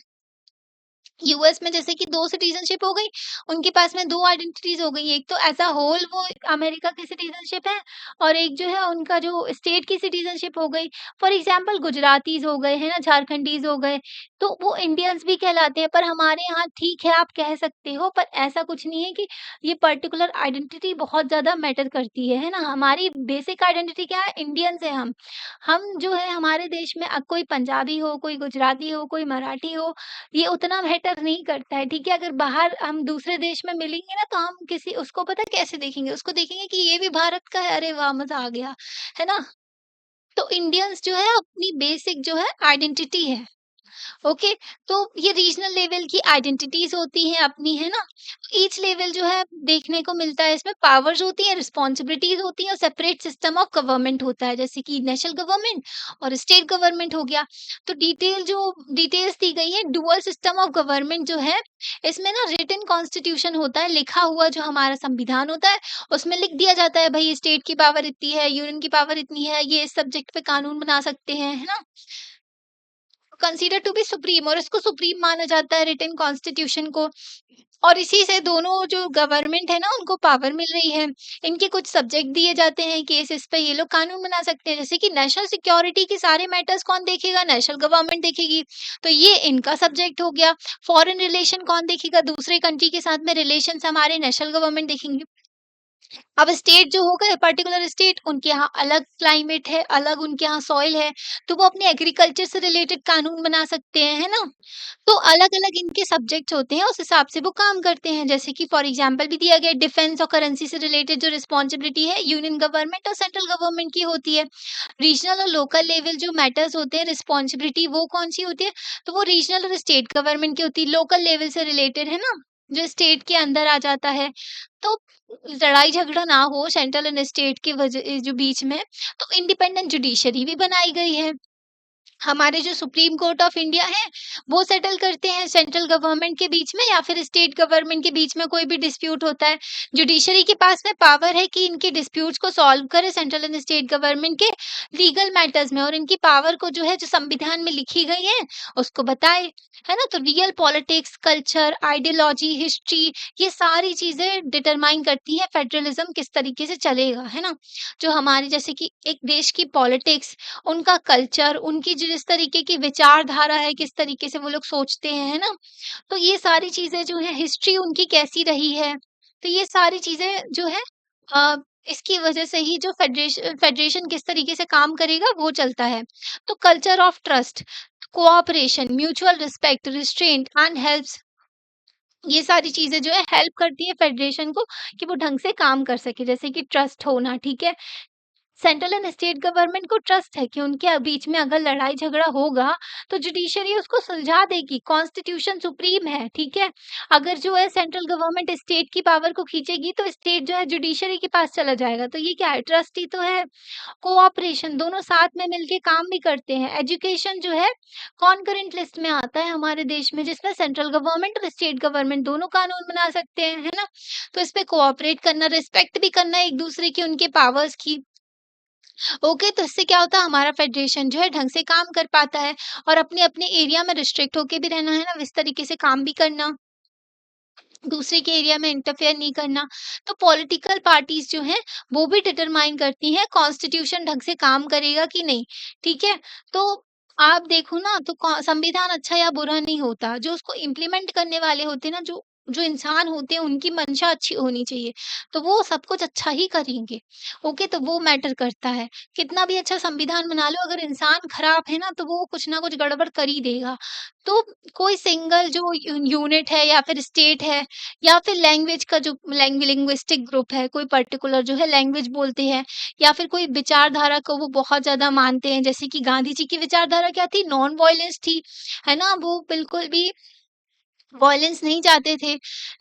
यूएस में जैसे कि 2 सिटीज़नशिप हो गई, उनके पास में 2 आइडेंटिटीज़ हो गई। एक तो एज़ अ होल वो अमेरिका की सिटीज़नशिप है, और एक जो है उनका जो स्टेट की सिटीज़नशिप हो गई। फॉर एग्ज़ाम्पल गुजरातीज़ हो गए, है ना, झारखंडीज़ हो गए, तो वो इंडियंस भी कहलाते हैं। पर हमारे यहाँ ठीक है आप कह सकते हो, पर ऐसा कुछ नहीं है कि ये पर्टिकुलर आइडेंटिटी बहुत ज़्यादा मैटर करती है ना? हमारी बेसिक आइडेंटिटी क्या है? इंडियंस हैं हम। हम जो है हमारे देश में कोई पंजाबी हो, कोई गुजराती हो, कोई मराठी हो, ये उतना मैटर नहीं करता है, ठीक है? अगर बाहर हम दूसरे देश में मिलेंगे ना, तो हम किसी उसको पता है कैसे देखेंगे? उसको देखेंगे कि ये भी भारत का है, अरे वाह! मज़ा आ गया, है ना? तो इंडियंस जो है अपनी बेसिक जो है आइडेंटिटी है। ओके, तो ये रीजनल लेवल की आइडेंटिटीज होती हैं अपनी, है ना? ईच लेवल जो है देखने को मिलता है, इसमें पावर्स होती हैं, रिस्पॉन्सिबिलिटीज होती हैं और सेपरेट सिस्टम ऑफ गवर्नमेंट होता है, जैसे कि नेशनल गवर्नमेंट और स्टेट गवर्नमेंट हो गया। तो डिटेल्स दी गई है, डुअल सिस्टम ऑफ गवर्नमेंट जो है, इसमें ना रिटन कॉन्स्टिट्यूशन होता है, लिखा हुआ जो हमारा संविधान होता है, उसमें लिख दिया जाता है भाई स्टेट की पावर इतनी है, यूनियन की पावर इतनी है, ये इस सब्जेक्ट पे कानून बना सकते हैं, है ना? कंसीडर टू बी सुप्रीम, और इसको सुप्रीम माना जाता है रिटन कॉन्स्टिट्यूशन को। और इसी से दोनों जो गवर्नमेंट है ना, उनको पावर मिल रही है। इनके कुछ सब्जेक्ट दिए जाते हैं, केसेस पे ये लोग कानून बना सकते हैं, जैसे कि नेशनल सिक्योरिटी के सारे मैटर्स कौन देखेगा? नेशनल गवर्नमेंट देखेगी, तो ये इनका सब्जेक्ट हो गया। फॉरेन रिलेशन कौन देखेगा? दूसरे कंट्री के साथ में रिलेशन हमारे नेशनल गवर्नमेंट देखेंगे। अब स्टेट जो होगा, पर्टिकुलर स्टेट, उनके यहाँ अलग क्लाइमेट है, अलग उनके यहाँ सॉइल है, तो वो अपने एग्रीकल्चर से रिलेटेड कानून बना सकते हैं, है ना? तो अलग-अलग इनके सब्जेक्ट्स होते हैं, उस हिसाब से वो काम करते हैं। जैसे कि फॉर एग्जांपल भी दिया गया है, डिफेंस और करेंसी से रिलेटेड जो रिस्पॉन्सिबिलिटी है, यूनियन गवर्नमेंट और सेंट्रल गवर्नमेंट की होती है। रीजनल और लोकल लेवल जो मैटर्स होते हैं, रिस्पॉन्सिबिलिटी वो कौन-सी होती है? तो वो रीजनल और स्टेट गवर्नमेंट की होती है, लोकल लेवल से रिलेटेड, है ना? जो स्टेट के अंदर आ जाता है। तो लड़ाई झगड़ा ना हो सेंट्रल एंड स्टेट के जो बीच में, तो इंडिपेंडेंट जुडिशरी भी बनाई गई है। हमारे जो सुप्रीम कोर्ट ऑफ इंडिया है, वो सेटल करते हैं सेंट्रल गवर्नमेंट के बीच में या फिर स्टेट गवर्नमेंट के बीच में कोई भी डिस्प्यूट होता है। जुडिशरी के पास में पावर है कि इनके डिस्प्यूट्स को सॉल्व करे सेंट्रल एंड स्टेट गवर्नमेंट के लीगल मैटर्स में, और इनकी पावर को जो है, जो संविधान में लिखी गई है, उसको बताए, है ना? तो real politics, culture, ideology, history, ये सारी चीजें डिटरमाइन करती है फेडरलिज्म किस तरीके से चलेगा, है ना? जो हमारी जैसे कि एक देश की पॉलिटिक्स, उनका कल्चर, उनकी जिस तरीके की विचारधारा है, किस तरीके से वो लोग सोचते हैं, है ना? तो ये सारी चीज़ें जो है, हिस्ट्री उनकी कैसी रही है, तो ये सारी चीज़ें जो है अ, इसकी वजह से ही जो फेडरेशन किस तरीके से काम करेगा, वो चलता है। तो culture of trust, cooperation, mutual respect, restraint and helps, ये सारी चीज़ें जो है हेल्प करती है फेडरेशन को कि वो ढंग से काम कर सके। जैसे कि ट्रस्ट होना, ठीक है? सेंट्रल एंड स्टेट गवर्नमेंट को ट्रस्ट है कि उनके बीच में अगर लड़ाई झगड़ा होगा, तो जुडिशरी उसको सुलझा देगी, कॉन्स्टिट्यूशन सुप्रीम है, ठीक है? अगर जो है सेंट्रल गवर्नमेंट स्टेट की पावर को खींचेगी, तो स्टेट जो है जुडिशरी के पास चला जाएगा, तो ये क्या है? ट्रस्ट ही तो है। कोऑपरेशन, दोनों साथ में मिलके काम भी करते हैं। एजुकेशन जो है कॉन्करेंट लिस्ट में आता है हमारे देश में, जिसमें सेंट्रल गवर्नमेंट और स्टेट गवर्नमेंट दोनों कानून बना सकते हैं, है ना? तो इस पे कोऑपरेट करना, रिस्पेक्ट भी करना एक दूसरे की, उनके पावर्स की। ओके, तो इससे क्या होता है, हमारा फेडरेशन जो है ढंग से काम कर पाता है, और अपने-अपने एरिया में रिस्ट्रिक्ट होके भी रहना, है ना? इस तरीके से काम भी करना, दूसरे के एरिया में इंटरफेयर नहीं करना। तो पॉलिटिकल पार्टीज़ जो हैं, वो भी डिटरमाइन करती हैं कॉन्स्टिट्यूशन ढंग से काम करेगा कि नहीं, ठीक है? तो आप देखो ना, तो संविधान अच्छा या बुरा नहीं होता, जो उसको इम्प्लीमेंट करने वाले होते हैं ना, जो जो इंसान होते हैं, उनकी मंशा अच्छी होनी चाहिए, तो वो सब कुछ अच्छा ही करेंगे। ओके, तो वो मैटर करता है। कितना भी अच्छा संविधान बना लो, अगर इंसान खराब है ना, तो वो कुछ ना कुछ गड़बड़ कर ही देगा। तो कोई सिंगल जो यूनिट है या फिर स्टेट है, या फिर लैंग्वेज का जो लिंग्विस्टिक ग्रुप है, कोई पर्टिकुलर जो है लैंग्वेज बोलते हैं, या फिर कोई विचारधारा को वो बहुत ज़्यादा मानते हैं, जैसे कि गांधी जी की विचारधारा क्या थी? नॉन वायलेंस थी, है ना? वो बिल्कुल भी वॉयलेंस नहीं चाहते थे,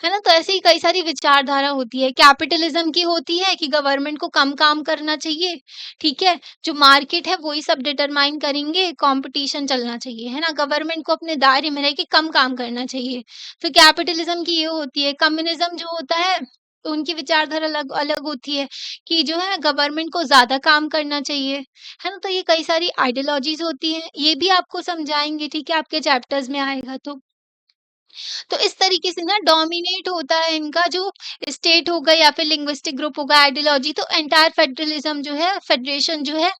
है ना? तो ऐसे ही कई सारी विचारधारा होती है। कैपिटलिज़्म की होती है कि गवर्नमेंट को कम काम करना चाहिए, ठीक है? जो मार्केट है वही सब डिटरमाइन करेंगे, कॉम्पिटिशन चलना चाहिए, है ना? गवर्नमेंट को अपने दायरे में रह के कम काम करना चाहिए। तो कैपिटलिज़्म की ये होती है। कम्युनिज़्म जो होता है, तो उनकी विचारधारा अलग अलग होती है कि जो है गवर्नमेंट को ज़्यादा काम करना चाहिए, है ना? तो ये कई सारी आइडियोलॉजीज़ होती हैं, ये भी आपको समझाएँगे, ठीक है? आपके चैप्टर्स में आएगा तो। तो इस तरीके से ना डोमिनेट होता है इनका जो स्टेट होगा या फिर लिंग्विस्टिक ग्रुप होगा, आइडियोलॉजी, तो एंटायर फेडरलिज्म जो है, फेडरेशन जो है,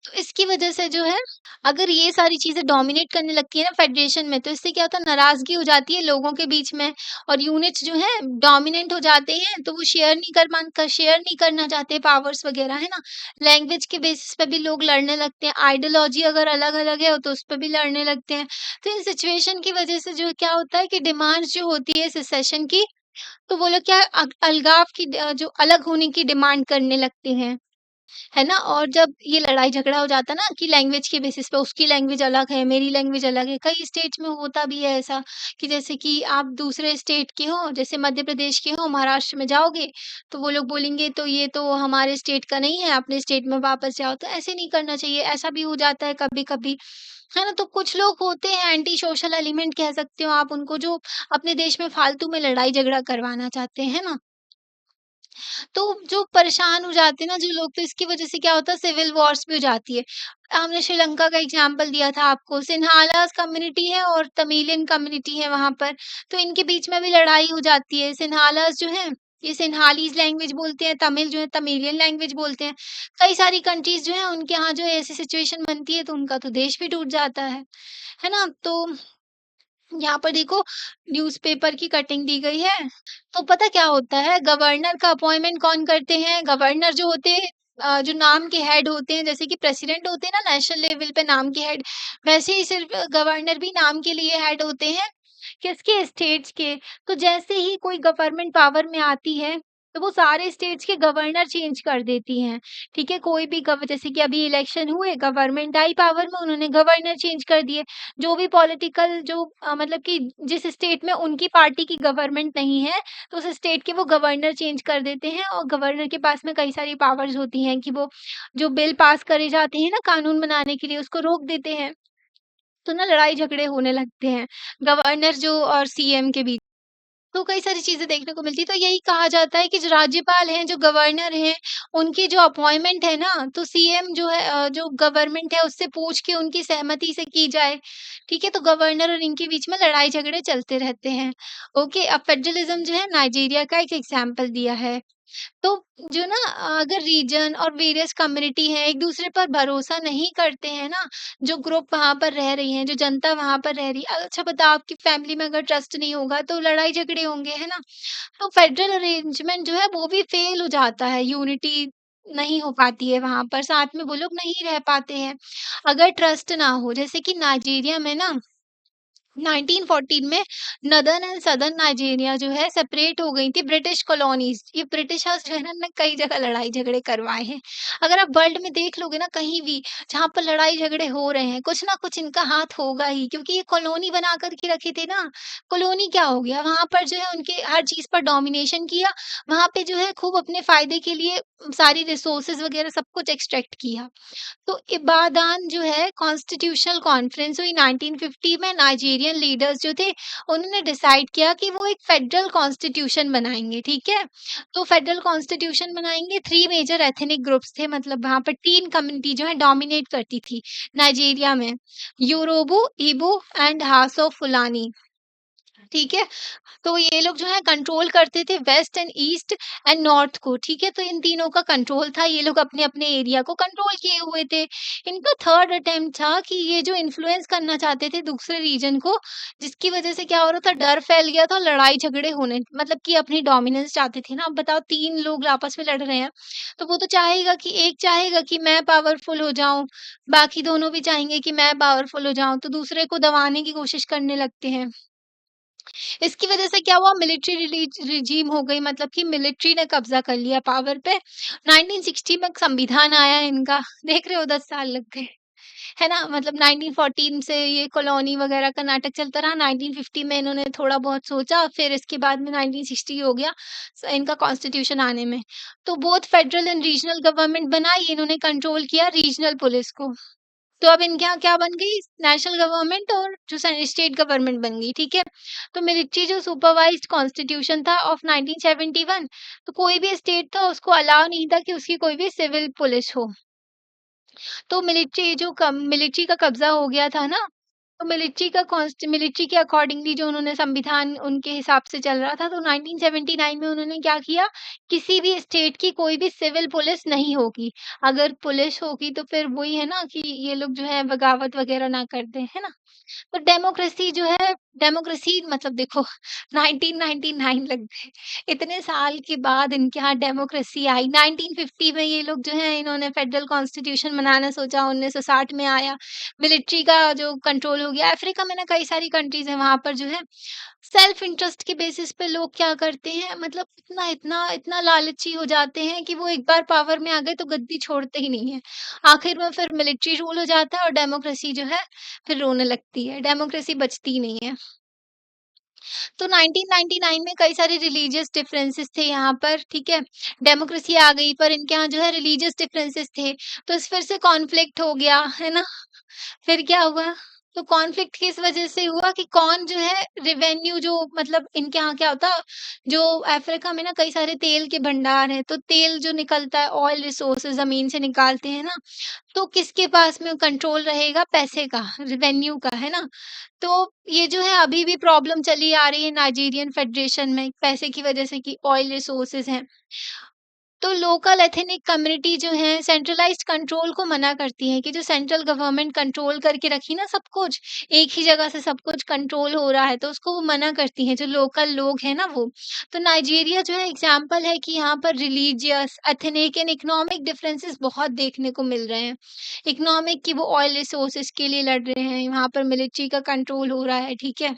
तो इसकी वजह से जो है, अगर ये सारी चीजें डोमिनेट करने लगती है ना फेडरेशन में, तो इससे क्या होता है, नाराजगी हो जाती है लोगों के बीच में, और यूनिट्स जो है डोमिनेंट हो जाते हैं, तो वो शेयर नहीं करना चाहते पावर्स वगैरह, है ना? लैंग्वेज के बेसिस पे भी लोग लड़ने लगते हैं, आइडियोलॉजी अगर अलग अलग है तो उस पर भी लड़ने लगते हैं। तो इन सिचुएशन की वजह से जो क्या होता है कि डिमांड्स जो होती है सेसेशन की, तो वो लोग क्या अलगाव की जो अलग होने की डिमांड करने लगते हैं। है ना? और जब ये लड़ाई-झगड़ा हो जाता है ना कि लैंग्वेज के बेसिस पे उसकी लैंग्वेज अलग है, मेरी लैंग्वेज अलग है। कई स्टेट्स में होता भी है ऐसा कि जैसे कि आप दूसरे स्टेट के हो, जैसे मध्य प्रदेश के हो, महाराष्ट्र में जाओगे, तो वो लोग बोलेंगे तो ये तो हमारे स्टेट का नहीं है, अपने स्टेट में वापस जाओ। तो ऐसे नहीं करना चाहिए, ऐसा भी हो जाता है कभी-कभी, है ना? तो कुछ लोग होते हैं एंटी सोशल एलिमेंट कह सकते हो आप उनको जो अपने देश में फालतू में लड़ाई-झगड़ा करवाना चाहते हैं, है ना? तो जो परेशान हो जाते हैं ना जो लोग तो इसकी वजह से क्या होता है सिविल वॉर्स भी हो जाती है। हमने श्रीलंका का एग्ज़ाम्पल दिया था आपको, सिन्हालास कम्युनिटी है और तमिलियन कम्युनिटी है वहाँ पर, तो इनके बीच में भी लड़ाई हो जाती है। सिन्हालास जो हैं, ये सिन्हालीज़ लैंग्वेज बोलते हैं, तमिल जो है तमिलियन लैंग्वेज बोलते हैं। कई सारी कंट्रीज़ जो हैं उनके यहाँ जो है ऐसी सिचुएशन बनती है तो उनका तो देश भी टूट जाता है ना? तो यहाँ पर देखो न्यूज़पेपर की कटिंग दी गई है। तो पता क्या होता है गवर्नर का अपॉइंटमेंट कौन करते हैं? गवर्नर जो होते हैं जो नाम के हेड होते हैं जैसे कि प्रेसिडेंट होते हैं ना नेशनल लेवल पे नाम के हेड, वैसे ही सिर्फ़ गवर्नर भी नाम के लिए हेड होते हैं। किसके? स्टेट्स के। तो जैसे ही कोई गवर्नमेंट पावर में आती है, तो वो सारे स्टेट्स के गवर्नर चेंज कर देती हैं, ठीक है? कोई भी गव जैसे कि अभी इलेक्शन हुए, गवर्नमेंट आई पावर में, उन्होंने गवर्नर चेंज कर दिए। जो भी पॉलिटिकल जो मतलब कि जिस स्टेट में उनकी पार्टी की गवर्नमेंट नहीं है, तो उस स्टेट के वो गवर्नर चेंज कर देते हैं और गवर्नर के पास में कई सारी पावर्स होती हैं कि वो जो बिल पास करे जाते हैं ना कानून बनाने के लिए, उसको रोक देते हैं। तो ना लड़ाई-झगड़े होने लगते हैं, गवर्नर जो और सीएम के बीच। तो कई सारी चीज़ें देखने को मिलती है, तो यही कहा जाता है कि जो राज्यपाल हैं, जो गवर्नर हैं, उनकी जो अपॉइंटमेंट है ना, तो सीएम जो है जो गवर्नमेंट है उससे पूछ के उनकी सहमति से की जाए, ठीक है? तो गवर्नर और इनके बीच में लड़ाई-झगड़े चलते रहते हैं। ओके, अब फेडरलिज़्म जो है नाइजीरिया का एक एग्ज़ाम्पल दिया है। तो जो ना अगर रीजन और वेरियस कम्युनिटी है एक दूसरे पर भरोसा नहीं करते हैं ना, जो ग्रुप वहाँ पर रह रही हैं, जो जनता वहाँ पर रह रही है अच्छा बताओ आपकी फैमिली में अगर ट्रस्ट नहीं होगा तो लड़ाई झगड़े होंगे, है ना? तो फेडरल अरेंजमेंट जो है वो भी फेल हो जाता है, यूनिटी नहीं हो पाती है वहाँ पर, साथ में वो लोग नहीं रह पाते हैं। अगर ट्रस्ट ना हो जैसे कि नाइजीरिया में ना 1914 में नदर्न एंड सदर्न नाइजीरिया जो है सेपरेट हो गई थी ब्रिटिश कॉलोनीज़। ये ब्रिटिशर्स जो है ना ने कई जगह लड़ाई-झगड़े करवाए हैं। अगर आप वर्ल्ड में देख लोगे ना कहीं भी जहाँ पर लड़ाई-झगड़े हो रहे हैं, कुछ ना कुछ इनका हाथ होगा ही क्योंकि ये कॉलोनी बना कर के रखे थे ना। कॉलोनी क्या हो गया वहाँ पर जो है उनके हर चीज़ पर डोमिनेशन किया, वहाँ पे जो है खूब अपने फ़ायदे के लिए सारी रिसोर्सेज़ वग़ैरह सब कुछ एक्सट्रैक्ट किया। तो इबादान जो है कॉन्स्टिट्यूशनल कॉन्फ्रेंस हुई 1950 में नाइजीरियन लीडर्स जो थे उन्होंने डिसाइड किया कि वो एक फेडरल कॉन्स्टिट्यूशन बनाएँगे, ठीक है? तो फेडरल कॉन्स्टिट्यूशन बनाएँगे, 3 मेजर एथनिक ग्रुप्स थे मतलब वहाँ पर 3 कम्युनिटी जो है डोमिनेट करती थी नाइजीरिया में, योरूबा, इग्बो एंड हाउसा फुलानी, ठीक है? तो ये लोग जो है कंट्रोल करते थे west and east and north को, ठीक है? तो इन तीनों का कंट्रोल था, ये लोग अपने-अपने एरिया को कंट्रोल किए हुए थे। इनका थर्ड अटेम्प्ट था कि ये जो इन्फ्लुएंस करना चाहते थे दूसरे रीजन को, जिसकी वजह से क्या हो रहा था, डर फैल गया था, लड़ाई-झगड़े होने मतलब कि अपनी डोमिनेंस चाहते थे ना। अब बताओ 3 लोग आपस में लड़ रहे हैं, तो वो तो चाहेगा कि एक चाहेगा कि मैं पावरफुल हो जाऊँ, बाकी दोनों भी चाहेंगे कि मैं पावरफुल हो जाऊँ, तो दूसरे को दबाने की कोशिश करने लगते हैं। इसकी वजह से क्या हुआ मिलिट्री रिजीम हो गई मतलब कि मिलिट्री ने कब्जा कर लिया पावर पे। 1960 में संविधान आया इनका, देख रहे हो 10 साल लग गए, है ना? मतलब 1914 से ये कॉलोनी वगैरह का नाटक चलता रहा, 1950 में इन्होंने थोड़ा बहुत सोचा, फिर इसके बाद में 1960 हो गया इनका कॉन्स्टिट्यूशन आने में। तो both federal and regional government बनाई, इन्होंने कंट्रोल किया रीजनल पुलिस को। तो अब इनके यहाँ क्या बन गई नेशनल गवर्नमेंट और जो स्टेट गवर्नमेंट बन गई, ठीक है? तो मिलिट्री जो सुपरवाइज्ड कॉन्स्टिट्यूशन था ऑफ 1971 तो कोई भी स्टेट था उसको अलाउ नहीं था कि उसकी कोई भी सिविल पुलिस हो। तो मिलिट्री का कब्ज़ा हो गया था ना, तो मिलिट्री के अकॉर्डिंगली जो उन्होंने संविधान उनके हिसाब से चल रहा था, तो 1979 में उन्होंने क्या किया, किसी भी स्टेट की कोई भी सिविल पुलिस नहीं होगी। अगर पुलिस होगी तो फिर वही है ना कि ये लोग जो है बगावत वग़ैरह ना कर दें, है ना? तो डेमोक्रेसी जो है डेमोक्रेसी मतलब देखो 1999 लग गए, इतने साल के बाद इनके यहाँ डेमोक्रेसी आई। 1950 में ये लोग जो हैं इन्होंने फेडरल कॉन्स्टिट्यूशन बनाना सोचा, 1960 में आया। मिलिट्री का जो कंट्रोल हो गया, अफ्रीका में ना कई सारी कंट्रीज़ हैं, वहाँ पर जो है सेल्फ इंटरेस्ट के बेसिस पे लोग क्या करते हैं, मतलब इतना इतना इतना लालची हो जाते हैं कि वो एक बार पावर में आ गए तो गद्दी छोड़ते ही नहीं है। आखिर में फिर मिलिट्री रूल हो जाता है और डेमोक्रेसी जो है फिर रोने लगती है, डेमोक्रेसी बचती ही नहीं है। तो 1999 में कई सारे रिलीजियस डिफरेंसेस थे यहाँ पर, ठीक है? डेमोक्रेसी आ गई पर इनके यहाँ जो है रिलीजियस डिफरेंसेस थे, तो इस फिर से कॉन्फ्लिक्ट हो गया, है ना? फिर क्या हुआ? तो कॉन्फ्लिक्ट किस वजह से हुआ कि कौन जो है रेवेन्यू जो मतलब इनके यहाँ क्या होता, जो अफ्रीका में ना कई सारे तेल के भंडार हैं, तो तेल जो निकलता है, ऑयल रिसोर्सेज़ ज़मीन से निकालते हैं ना, तो किसके पास में कंट्रोल रहेगा? पैसे का, रेवेन्यू का, है ना? तो ये जो है अभी भी प्रॉब्लम चली आ रही है नाइजीरियन फेडरेशन में, पैसे की वजह से कि ऑयल रिसोर्सेज़ हैं। तो लोकल एथनिक कम्युनिटी जो है सेंट्रलाइज्ड कंट्रोल को मना करती है कि जो सेंट्रल गवर्नमेंट कंट्रोल करके रखी ना सब कुछ, एक ही जगह से सब कुछ कंट्रोल हो रहा है, तो उसको वो मना करती हैं, जो लोकल लोग हैं ना वो। तो नाइजीरिया जो है एग्ज़ाम्पल है कि यहाँ पर religious, ethnic and economic differences बहुत देखने को मिल रहे हैं। इकोनॉमिक कि वो ऑयल रिसोर्सेज़ के लिए लड़ रहे हैं, वहाँ पर मिलिट्री का कंट्रोल हो रहा है, ठीक है?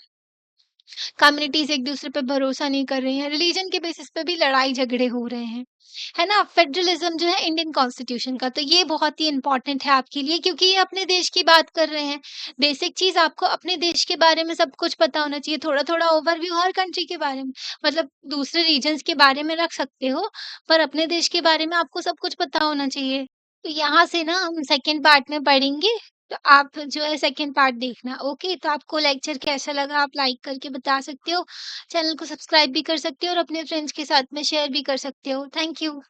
कम्युनिटीज़ एक-दूसरे पे भरोसा नहीं कर रही हैं, रिलीजन के बेसिस पे भी लड़ाई-झगड़े हो रहे हैं। है ना? फेडरलिज़्म जो है इंडियन कॉन्स्टिट्यूशन का, तो ये बहुत ही इम्पोर्टेंट है आपके लिए क्योंकि ये अपने देश की बात कर रहे हैं। बेसिक चीज़ आपको अपने देश के बारे में सब कुछ पता होना चाहिए, थोड़ा-थोड़ा ओवरव्यू हर कंट्री के बारे में। मतलब दूसरे रीजन्स के बारे में रख सकते हो, पर अपने देश के बारे में आपको सब कुछ पता होना चाहिए। तो यहाँ से ना हम सेकंड पार्ट में पढ़ेंगे, तो आप जो है सेकंड पार्ट देखना, ओके? तो आपको लेक्चर कैसा लगा आप लाइक करके बता सकते हो, चैनल को सब्सक्राइब भी कर सकते हो और अपने फ्रेंड्स के साथ में शेयर भी कर सकते हो। Thank you.